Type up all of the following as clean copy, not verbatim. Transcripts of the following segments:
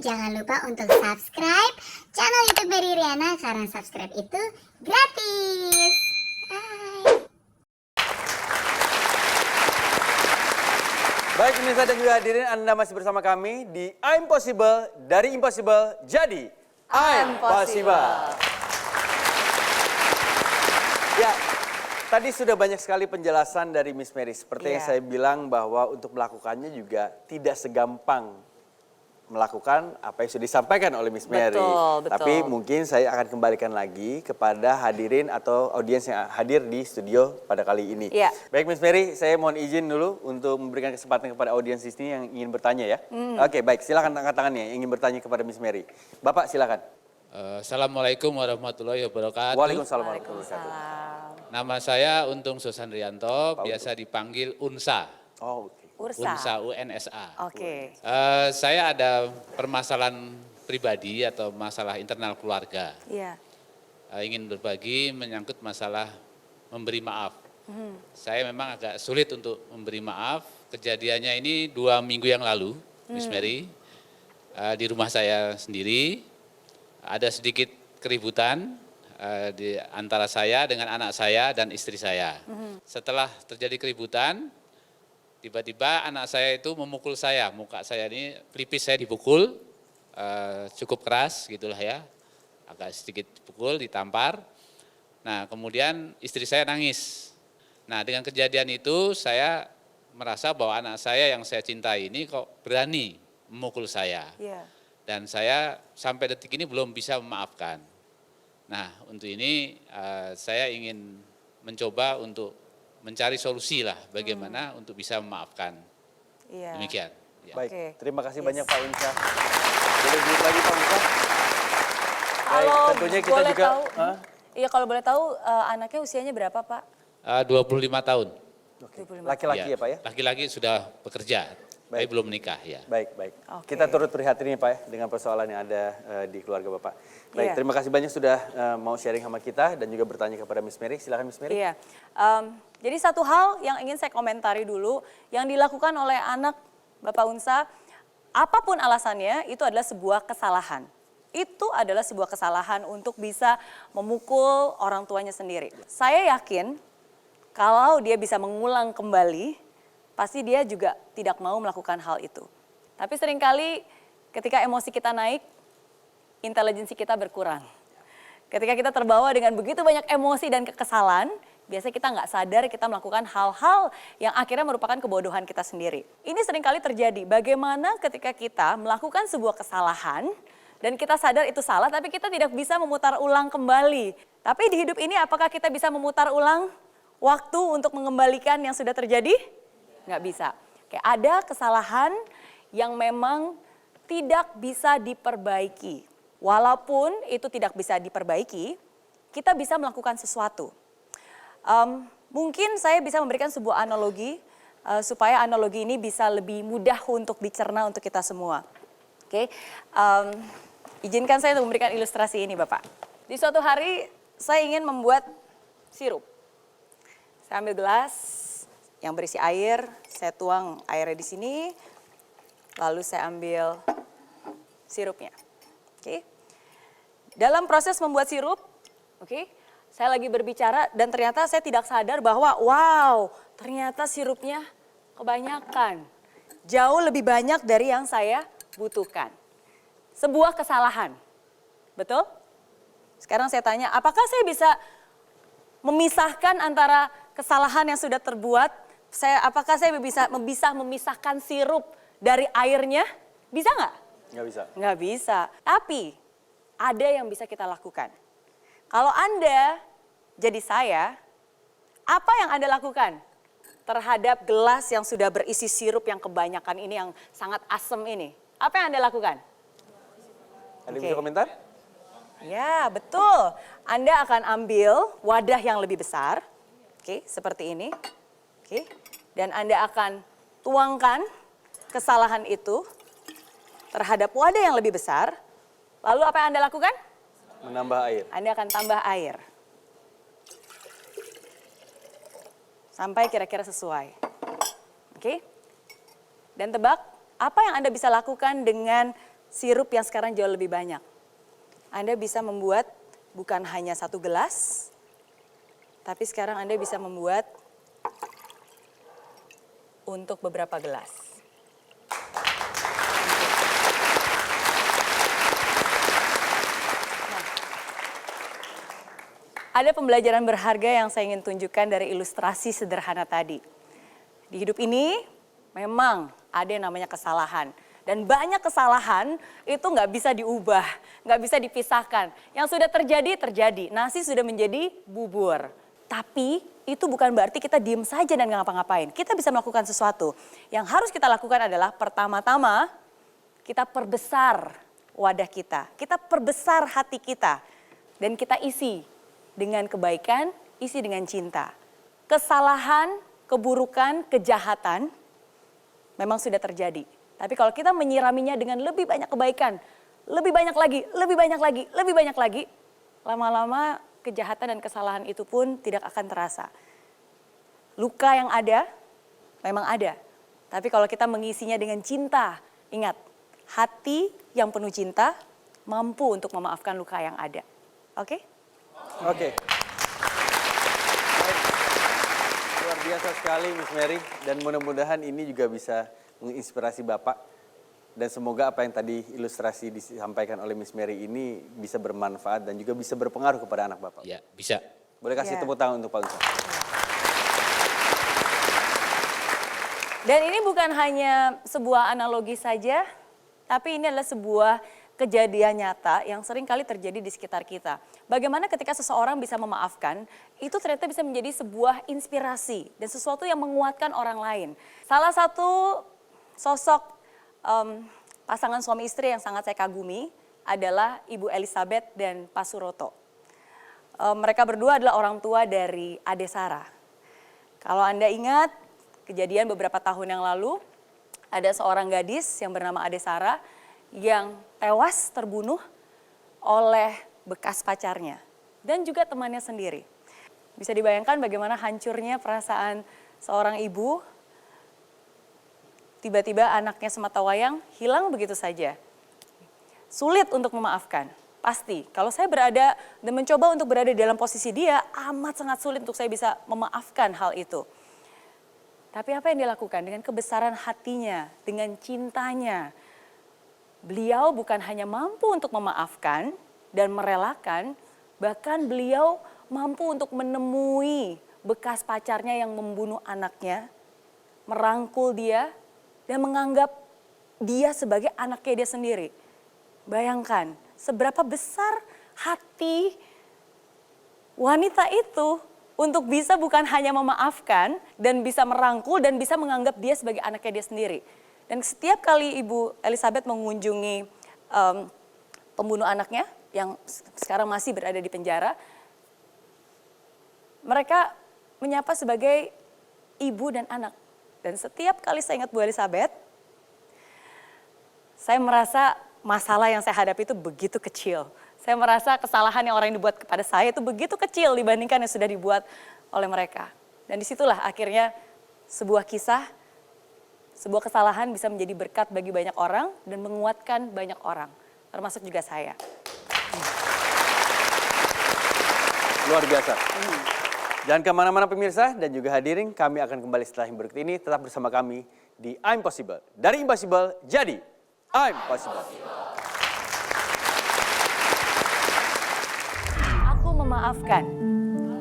jangan lupa untuk subscribe channel YouTube Berry Riana karena subscribe itu gratis. Hai. Baik pemirsa dan juga hadirin, Anda masih bersama kami di I'm Possible, dari Impossible jadi I'm Possible. Ya, tadi sudah banyak sekali penjelasan dari Miss Mary. Seperti yang saya bilang bahwa untuk melakukannya juga tidak segampang melakukan apa yang sudah disampaikan oleh Miss Mary. Betul. Tapi mungkin saya akan kembalikan lagi kepada hadirin atau audiens yang hadir di studio pada kali ini. Iya. Baik Miss Mary, saya mohon izin dulu untuk memberikan kesempatan kepada audiens di sini yang ingin bertanya ya. Oke, baik, silakan angkat tangannya yang ingin bertanya kepada Miss Mary. Bapak silakan. Assalamualaikum warahmatullahi wabarakatuh. Waalaikumsalam warahmatullahi wabarakatuh. Nama saya Untung Susandrianto, biasa dipanggil Unsa. Oh, oke. Unsa, UNSA. Oke. Saya ada permasalahan pribadi atau masalah internal keluarga. Iya. Ingin berbagi menyangkut masalah memberi maaf. Saya memang agak sulit untuk memberi maaf. Kejadiannya ini 2 minggu yang lalu, Miss Mary. Di rumah saya sendiri ada sedikit keributan di antara saya dengan anak saya dan istri saya. Setelah terjadi keributan, tiba-tiba anak saya itu memukul saya, muka saya ini, pelipis saya dipukul, cukup keras gitulah ya, agak sedikit dipukul, ditampar. Nah kemudian istri saya nangis. Nah dengan kejadian itu saya merasa bahwa anak saya yang saya cintai ini kok berani memukul saya. Iya. Dan saya sampai detik ini belum bisa memaafkan. Nah untuk ini saya ingin mencoba untuk mencari solusi lah bagaimana untuk bisa memaafkan. Iya. Demikian. Ya. Baik, Oke. terima kasih Yes. banyak Pak Unsa. Boleh duduk lagi Pak Unsa? Baik, Kalau tentunya kita boleh juga... tahu, iya kalau boleh tahu anaknya usianya berapa Pak? 25 tahun. 25. Laki-laki ya Pak ya? Laki-laki sudah bekerja, tapi belum menikah ya. Baik, baik. Oke. Kita turut prihatin ya Pak ya dengan persoalan yang ada di keluarga Bapak. Baik, Iya. terima kasih banyak sudah mau sharing sama kita dan juga bertanya kepada Miss Mary. Silakan Miss Mary. Iya. Jadi satu hal yang ingin saya komentari dulu, yang dilakukan oleh anak Bapak Unsa, apapun alasannya itu adalah sebuah kesalahan. Itu adalah sebuah kesalahan untuk bisa memukul orang tuanya sendiri. Saya yakin kalau dia bisa mengulang kembali, pasti dia juga tidak mau melakukan hal itu. Tapi seringkali ketika emosi kita naik, intelijensi kita berkurang. Ketika kita terbawa dengan begitu banyak emosi dan kekesalan, biasanya kita nggak sadar kita melakukan hal-hal yang akhirnya merupakan kebodohan kita sendiri. Ini seringkali terjadi, bagaimana ketika kita melakukan sebuah kesalahan, dan kita sadar itu salah, tapi kita tidak bisa memutar ulang kembali. Tapi di hidup ini apakah kita bisa memutar ulang waktu untuk mengembalikan yang sudah terjadi? Nggak bisa. Kayak ada kesalahan yang memang tidak bisa diperbaiki. Walaupun itu tidak bisa diperbaiki, kita bisa melakukan sesuatu. Mungkin saya bisa memberikan sebuah analogi, supaya analogi ini bisa lebih mudah untuk dicerna untuk kita semua. Oke, izinkan saya untuk memberikan ilustrasi ini Bapak. Di suatu hari saya ingin membuat sirup. Saya ambil gelas yang berisi air, saya tuang airnya di sini, lalu saya ambil sirupnya. Oke. Dalam proses membuat sirup, oke, saya lagi berbicara dan ternyata saya tidak sadar bahwa wow, ternyata sirupnya kebanyakan. Jauh lebih banyak dari yang saya butuhkan. Sebuah kesalahan. Betul? Sekarang saya tanya, apakah saya bisa memisahkan antara kesalahan yang sudah terbuat? Apakah saya bisa memisahkan sirup dari airnya? Bisa nggak? Nggak bisa. Nggak bisa. Tapi ada yang bisa kita lakukan. Kalau Anda jadi saya, apa yang Anda lakukan terhadap gelas yang sudah berisi sirup yang kebanyakan ini, yang sangat asam ini? Apa yang Anda lakukan? Ada yang bisa komentar? Ya, betul. Anda akan ambil wadah yang lebih besar, oke, seperti ini. Oke, dan Anda akan tuangkan kesalahan itu terhadap wadah yang lebih besar. Lalu apa yang Anda lakukan? Menambah air. Anda akan tambah air. Sampai kira-kira sesuai. Oke? Dan tebak, apa yang Anda bisa lakukan dengan sirup yang sekarang jauh lebih banyak. Anda bisa membuat bukan hanya 1 gelas, tapi sekarang Anda bisa membuat untuk beberapa gelas. Ada pembelajaran berharga yang saya ingin tunjukkan dari ilustrasi sederhana tadi. Di hidup ini memang ada yang namanya kesalahan. Dan banyak kesalahan itu nggak bisa diubah, nggak bisa dipisahkan. Yang sudah terjadi, terjadi. Nasi sudah menjadi bubur. Tapi itu bukan berarti kita diem saja dan nggak ngapa-ngapain. Kita bisa melakukan sesuatu. Yang harus kita lakukan adalah pertama-tama kita perbesar wadah kita. Kita perbesar hati kita. Dan kita isi dengan kebaikan, isi dengan cinta. Kesalahan, keburukan, kejahatan memang sudah terjadi. Tapi kalau kita menyiraminya dengan lebih banyak kebaikan, lebih banyak lagi, lebih banyak lagi, lebih banyak lagi, lama-lama kejahatan dan kesalahan itu pun tidak akan terasa. Luka yang ada, memang ada. Tapi kalau kita mengisinya dengan cinta, ingat, hati yang penuh cinta mampu untuk memaafkan luka yang ada. Oke? Oke. Baik. Luar biasa sekali Miss Mary dan mudah-mudahan ini juga bisa menginspirasi Bapak dan semoga apa yang tadi ilustrasi disampaikan oleh Miss Mary ini bisa bermanfaat dan juga bisa berpengaruh kepada anak Bapak. Ya, bisa. Boleh kasih Ya. tepuk tangan untuk Pak Unsa. Dan ini bukan hanya sebuah analogi saja, tapi ini adalah sebuah kejadian nyata yang sering kali terjadi di sekitar kita. Bagaimana ketika seseorang bisa memaafkan, itu ternyata bisa menjadi sebuah inspirasi dan sesuatu yang menguatkan orang lain. Salah satu sosok pasangan suami istri yang sangat saya kagumi adalah Ibu Elizabeth dan Pak Suroto. Mereka berdua adalah orang tua dari Ade Sara. Kalau Anda ingat, kejadian beberapa tahun yang lalu, ada seorang gadis yang bernama Ade Sara yang tewas terbunuh oleh bekas pacarnya dan juga temannya sendiri. Bisa dibayangkan bagaimana hancurnya perasaan seorang ibu, tiba-tiba anaknya sematawayang hilang begitu saja. Sulit untuk memaafkan, pasti. Kalau saya berada dan mencoba untuk berada di dalam posisi dia, amat sangat sulit untuk saya bisa memaafkan hal itu. Tapi apa yang dia lakukan dengan kebesaran hatinya, dengan cintanya, beliau bukan hanya mampu untuk memaafkan dan merelakan, bahkan beliau mampu untuk menemui bekas pacarnya yang membunuh anaknya, merangkul dia, dan menganggap dia sebagai anaknya dia sendiri. Bayangkan seberapa besar hati wanita itu untuk bisa bukan hanya memaafkan dan bisa merangkul dan bisa menganggap dia sebagai anaknya dia sendiri. Dan setiap kali Ibu Elizabeth mengunjungi pembunuh anaknya yang sekarang masih berada di penjara, mereka menyapa sebagai ibu dan anak. Dan setiap kali saya ingat Bu Elizabeth, saya merasa masalah yang saya hadapi itu begitu kecil. Saya merasa kesalahan yang orang yang dibuat kepada saya itu begitu kecil dibandingkan yang sudah dibuat oleh mereka. Dan disitulah akhirnya sebuah kisah, sebuah kesalahan bisa menjadi berkat bagi banyak orang dan menguatkan banyak orang, termasuk juga saya. Luar biasa. Jangan kemana-mana pemirsa dan juga hadirin, kami akan kembali setelah yang berikut ini. Tetap bersama kami di I'm Possible. Dari Impossible jadi I'm Possible. Aku memaafkan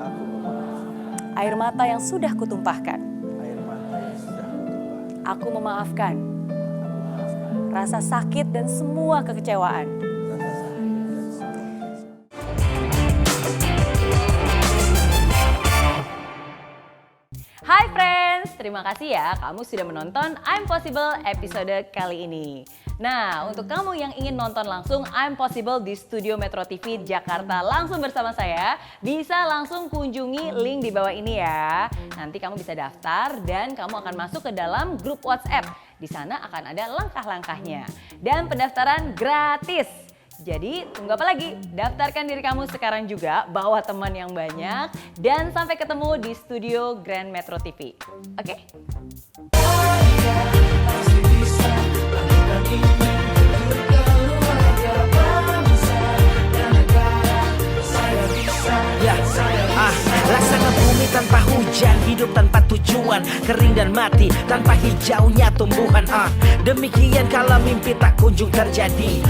Aku memaafkan air mata yang sudah kutumpahkan. air mata yang sudah kutumpahkan. Aku memaafkan rasa sakit dan semua kekecewaan. Hai friends, terima kasih ya kamu sudah menonton I'm Possible episode kali ini. Nah, untuk kamu yang ingin nonton langsung I'm Possible di Studio Metro TV Jakarta langsung bersama saya, bisa langsung kunjungi link di bawah ini ya. Nanti kamu bisa daftar dan kamu akan masuk ke dalam grup WhatsApp. Di sana akan ada langkah-langkahnya. Dan pendaftaran gratis. Jadi tunggu apa lagi? Daftarkan diri kamu sekarang juga, bawa teman yang banyak, dan sampai ketemu di studio Grand Metro TV. Oke? Bumi tanpa hujan, hidup tanpa tujuan, kering dan mati tanpa hijaunya tumbuhan. Demikian kalau mimpi tak kunjung terjadi.